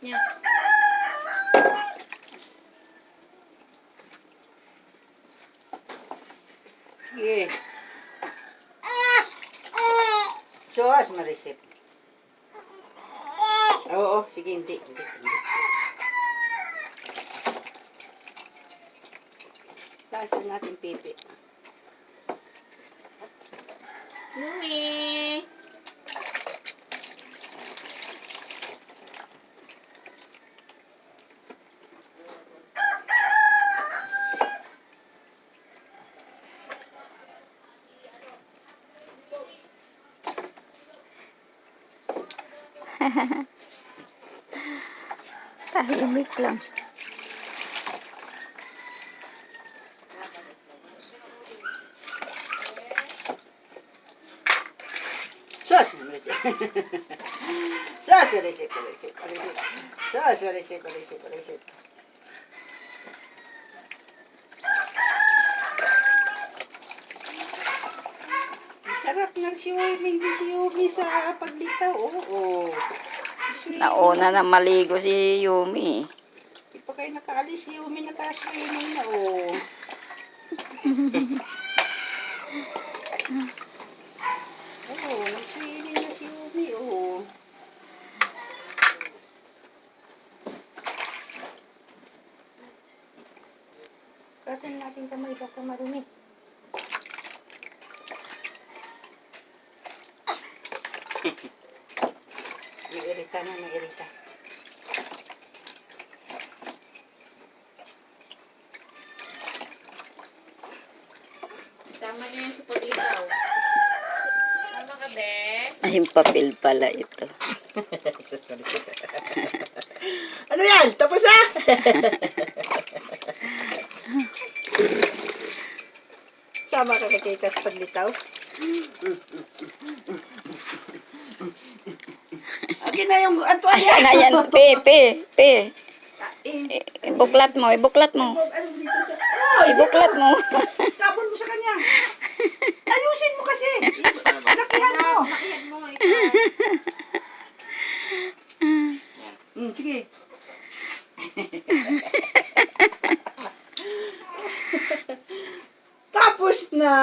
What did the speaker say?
niya. Sige. Sos, marisip. Oo, sige, hindi. Tasan natin pipi. Yumi! Tahimik lang. Sos, marisip. Sos, marisip. Sos, marisip. Sarap ng si Yumi sa paglitaw. Oo. Nauna na maligo si Yumi. Di pa kayo nakaalis, si Yumi nakaswimming na. Oo. Oo, nag-swimming na si Yumi. Oo. Kasan natin kamay, baka marumi. Nairita na, nairita. Tama na yan sa paglitaw. Tama ka, be? Ay, papel pala ito. Ano yan? Tapos na? Sama ka kay Kas paglitaw? Akin na yung antuan Ayan, ayan. Pe. Eh, Ibuklat mo. ano dito sa... Oh, Ibuklat mo. tapon mo sa kanya. Ayusin mo kasi. Lakihan mo. Lakihan mo, ito. Sige. Tapos na.